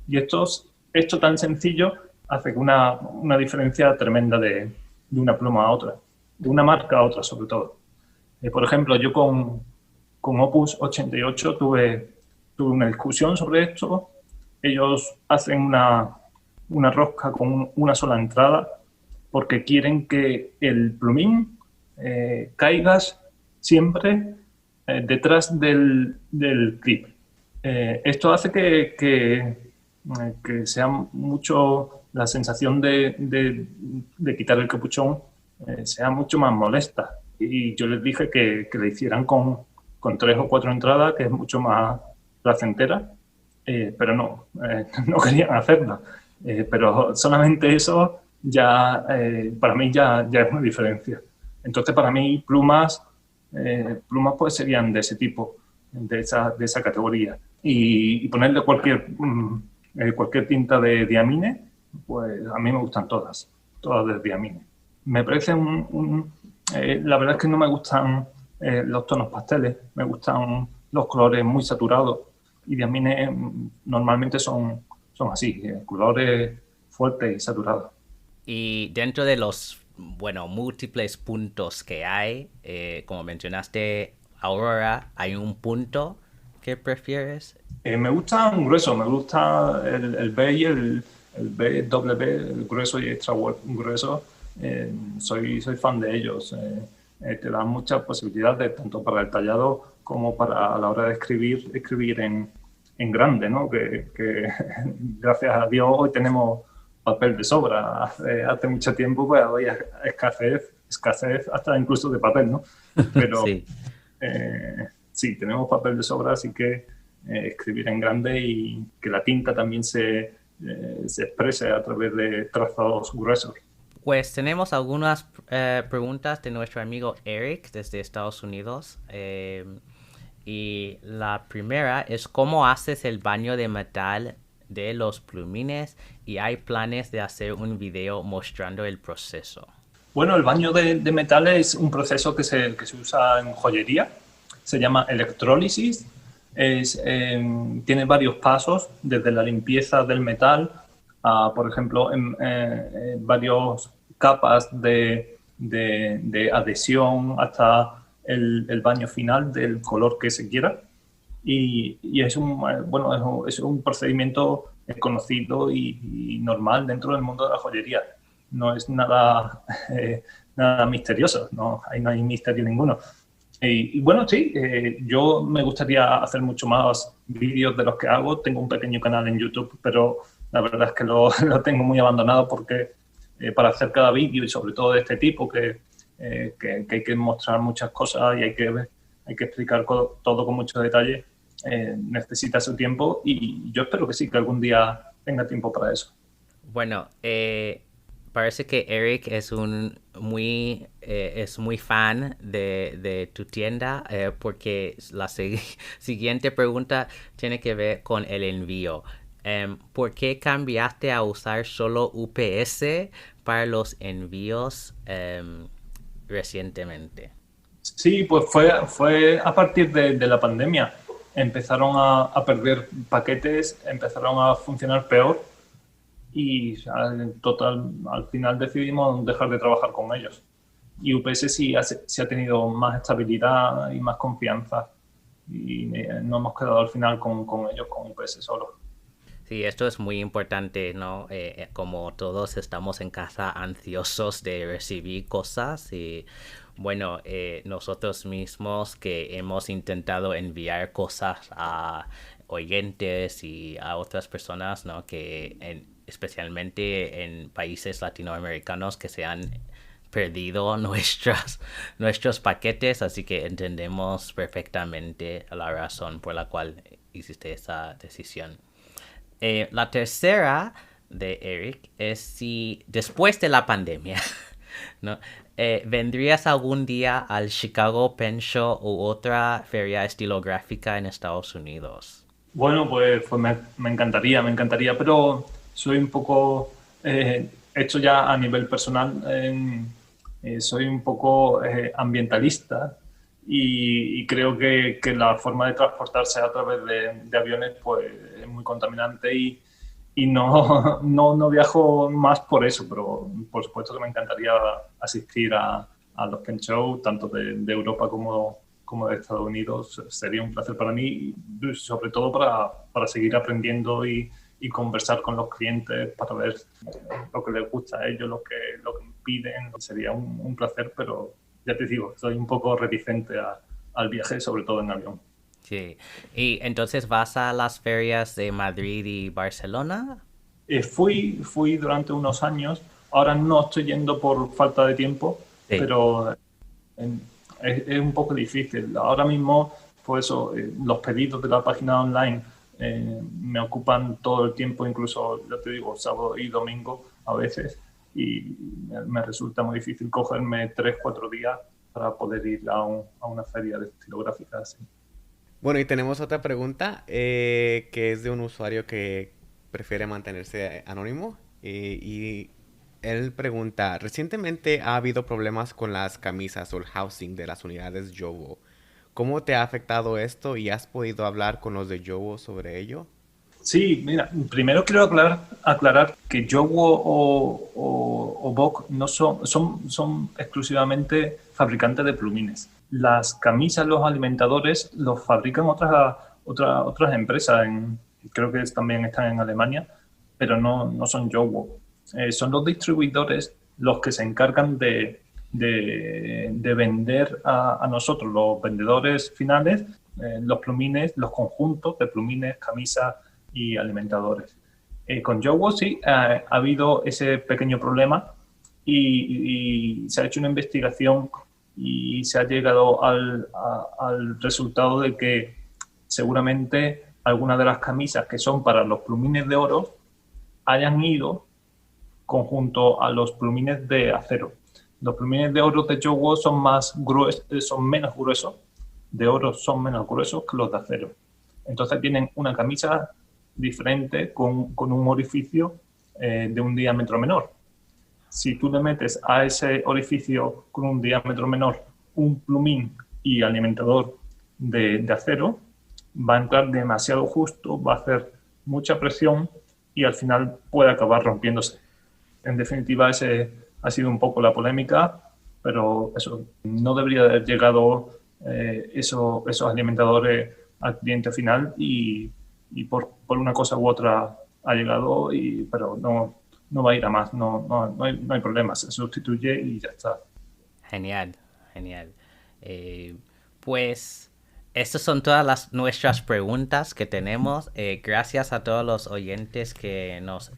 Y esto tan sencillo hace que una diferencia tremenda de una pluma a otra, de una marca a otra sobre todo. Por ejemplo, yo con Opus 88 tuve una discusión sobre esto. Ellos hacen una rosca con una sola entrada porque quieren que el plumín caigas siempre detrás del clip. Esto hace que sea mucho la sensación de quitar el capuchón sea mucho más molesta. Y yo les dije que le hicieran con 3 o 4 entradas, que es mucho más placentera, pero no querían hacerla. Pero solamente eso ya para mí ya es una diferencia. Entonces, para mí, plumas pues serían de ese tipo, de esa categoría. Y ponerle cualquier tinta de diamine, pues a mí me gustan todas de diamine. Me parece la verdad es que no me gustan los tonos pasteles, me gustan los colores muy saturados, y diamine normalmente son así, colores fuertes y saturados. Y dentro de los, múltiples puntos que hay, como mencionaste, Aurora, ¿hay un punto que prefieres? Me gustan gruesos, me gusta el B y el BW, el grueso y extra grueso. Soy fan de ellos. Te dan muchas posibilidades, tanto para el tallado como para a la hora de escribir en grande, ¿no? Que gracias a Dios hoy tenemos papel de sobra. Hace mucho tiempo pues había escasez hasta incluso de papel, ¿no? Pero sí. Sí, tenemos papel de sobra, así que escribir en grande y que la tinta también se exprese a través de trazos gruesos. Pues tenemos algunas preguntas de nuestro amigo Eric desde Estados Unidos. Y la primera es: ¿cómo haces el baño de metal de los plumines? Y hay planes de hacer un video mostrando el proceso. Bueno, el baño de metal es un proceso que se usa en joyería. Se llama electrólisis. Tiene varios pasos, desde la limpieza del metal a, por ejemplo, varios capas de adhesión hasta el baño final del color que se quiera. Y es un procedimiento conocido y normal dentro del mundo de la joyería. No es nada misterioso, no hay misterio ninguno. Y bueno, sí, yo me gustaría hacer mucho más vídeos de los que hago. Tengo un pequeño canal en YouTube, pero la verdad es que lo tengo muy abandonado porque para hacer cada vídeo, y sobre todo de este tipo, que hay que mostrar muchas cosas y hay que explicar todo con mucho detalle, necesita su tiempo, y yo espero que sí, que algún día tenga tiempo para eso. Bueno, parece que Eric es muy fan de tu tienda, porque la siguiente pregunta tiene que ver con el envío. ¿Por qué cambiaste a usar solo UPS para los envíos recientemente? Sí, pues fue a partir de la pandemia. Empezaron a perder paquetes, empezaron a funcionar peor. y en total, al final decidimos dejar de trabajar con ellos. Y UPS sí ha tenido más estabilidad y más confianza y no hemos quedado al final con ellos, con UPS solo. Sí, esto es muy importante, ¿no? Como todos estamos en casa ansiosos de recibir cosas y bueno, nosotros mismos que hemos intentado enviar cosas a oyentes y a otras personas, ¿no? Especialmente en países latinoamericanos que se han perdido nuestros paquetes, así que entendemos perfectamente la razón por la cual hiciste esa decisión. La tercera de Eric es si después de la pandemia, ¿no? ¿Vendrías algún día al Chicago Pen Show u otra feria estilográfica en Estados Unidos? Bueno, pues me encantaría, pero soy un poco, hecho ya a nivel personal, soy un poco ambientalista y creo que la forma de transportarse a través de aviones pues, es muy contaminante y no viajo más por eso, pero por supuesto que me encantaría asistir a los Pen Show, tanto de Europa como de Estados Unidos. Sería un placer para mí, sobre todo para seguir aprendiendo y conversar con los clientes para ver lo que les gusta a ellos, lo que piden. Sería un placer, pero ya te digo, soy un poco reticente al viaje, sobre todo en avión. Sí. ¿Y entonces vas a las ferias de Madrid y Barcelona? Fui durante unos años, ahora no estoy yendo por falta de tiempo, Sí. pero es un poco difícil. Ahora mismo, pues eso, los pedidos de la página online me ocupan todo el tiempo, incluso, ya te digo, sábado y domingo a veces, y me resulta muy difícil cogerme 3, 4 días para poder ir a una feria de estilográfica así. Bueno, y tenemos otra pregunta que es de un usuario que prefiere mantenerse anónimo y él pregunta, recientemente ha habido problemas con las camisas o el housing de las unidades Jowo. ¿Cómo te ha afectado esto y has podido hablar con los de Jowo sobre ello? Sí, mira, primero quiero aclarar que Yowo o Bock no son exclusivamente fabricantes de plumines. Las camisas, los alimentadores, los fabrican otras empresas, creo que también están en Alemania, pero no son Yowo. Son los distribuidores los que se encargan de vender a nosotros, los vendedores finales, los plumines, los conjuntos de plumines, camisas y alimentadores. Con Yowo sí ha habido ese pequeño problema y se ha hecho una investigación y se ha llegado al resultado de que seguramente algunas de las camisas que son para los plumines de oro hayan ido conjunto a los plumines de acero. Los plumines de oro de Yowo son son menos gruesos, de oro son menos gruesos que los de acero. Entonces tienen una camisa diferente con un orificio de un diámetro menor. Si tú le metes a ese orificio con un diámetro menor un plumín y alimentador de acero, va a entrar demasiado justo, va a hacer mucha presión y al final puede acabar rompiéndose. En definitiva, ese ha sido un poco la polémica, pero eso no debería haber llegado esos alimentadores al cliente final y por una cosa u otra ha llegado, pero no va a ir a más, no hay problema, se sustituye y ya está. Genial, genial. Pues estas son todas nuestras preguntas que tenemos. Gracias a todos los oyentes que nos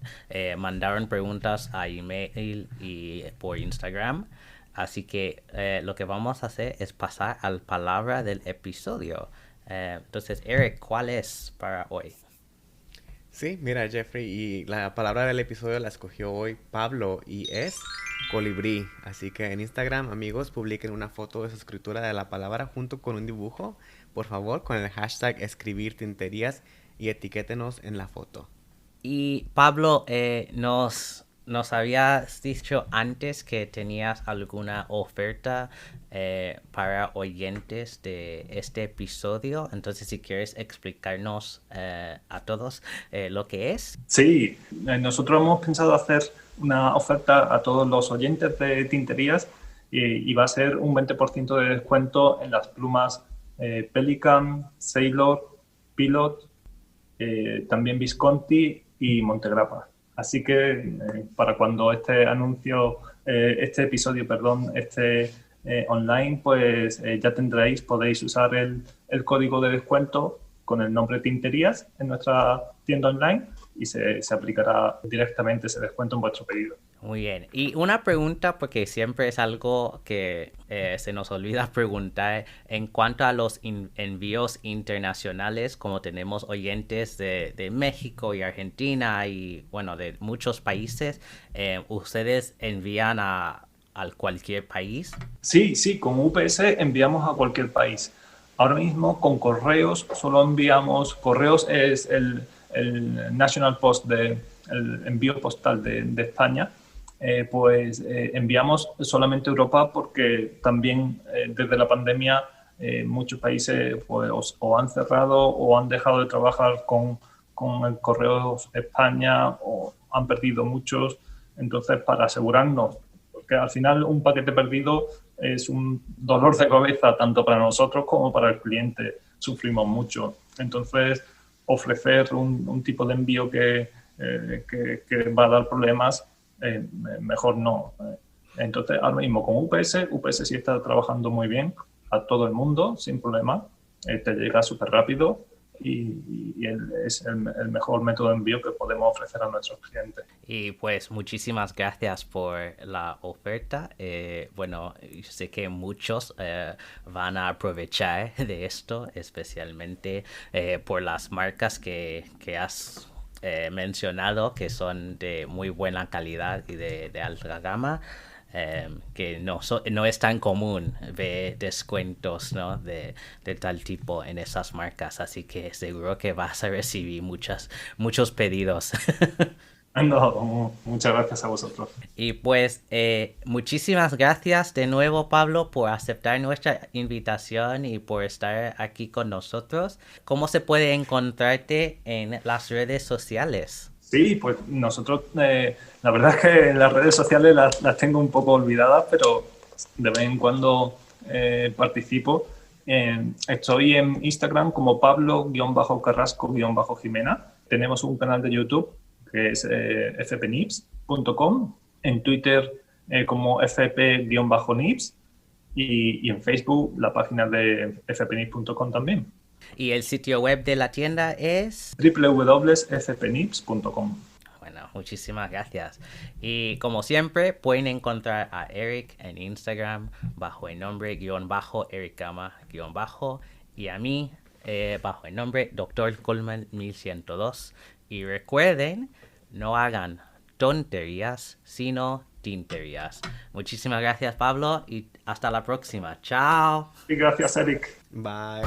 mandaron preguntas a email y por Instagram. Así que lo que vamos a hacer es pasar a la palabra del episodio. Entonces, Eric, ¿cuál es para hoy? Sí, mira, Jeffrey, y la palabra del episodio la escogió hoy Pablo y es colibrí. Así que en Instagram, amigos, publiquen una foto de su escritura de la palabra junto con un dibujo, por favor, con el hashtag escribirtinterías y etiquétenos en la foto. Y Pablo, nos habías dicho antes que tenías alguna oferta para oyentes de este episodio. Entonces, si quieres explicarnos a todos lo que es. Sí, nosotros hemos pensado hacer una oferta a todos los oyentes de Tinterías y va a ser un 20% de descuento en las plumas Pelican, Sailor, Pilot, también Visconti y Montegrappa. Así que para cuando este episodio esté online, pues ya podéis usar el código de descuento con el nombre Tinterías en nuestra tienda online y se aplicará directamente ese descuento en vuestro pedido. Muy bien. Y una pregunta, porque siempre es algo que se nos olvida preguntar en cuanto a los envíos internacionales, como tenemos oyentes de México y Argentina y, bueno, de muchos países, ¿ustedes envían a cualquier país? Sí, con UPS enviamos a cualquier país. Ahora mismo con correos solo enviamos, correos es el National Post, el envío postal de España. Enviamos solamente a Europa porque también desde la pandemia muchos países pues, o han cerrado o han dejado de trabajar con el correo España o han perdido muchos. Entonces, para asegurarnos, porque al final un paquete perdido es un dolor de cabeza tanto para nosotros como para el cliente. Sufrimos mucho. Entonces, ofrecer un tipo de envío que va a dar problemas, mejor no. Entonces, ahora mismo con UPS sí está trabajando muy bien a todo el mundo, sin problema. Te llega súper rápido y es el mejor método de envío que podemos ofrecer a nuestros clientes. Y pues muchísimas gracias por la oferta. Bueno, sé que muchos van a aprovechar de esto, especialmente por las marcas que has mencionado, que son de muy buena calidad y de alta gama. Que no es tan común ver descuentos, ¿no? de tal tipo en esas marcas, así que seguro que vas a recibir muchos pedidos. No, muchas gracias a vosotros. Y pues muchísimas gracias de nuevo, Pablo, por aceptar nuestra invitación y por estar aquí con nosotros. ¿Cómo se puede encontrarte en las redes sociales? Sí, pues nosotros, la verdad es que en las redes sociales las tengo un poco olvidadas, pero de vez en cuando participo. Estoy en Instagram como Pablo-Carrasco-Jimena. Tenemos un canal de YouTube que es fpnips.com, en Twitter como fp-nips y en Facebook la página de fpnips.com también. ¿Y el sitio web de la tienda es? www.fpnips.com. Bueno, muchísimas gracias. Y como siempre, pueden encontrar a Eric en Instagram bajo el nombre _Ericama_ y a mí bajo el nombre Dr. Coleman 1102. Y recuerden, no hagan tonterías, sino tinterías. Muchísimas gracias, Pablo, y hasta la próxima. Chao. Y gracias, Eric. Bye.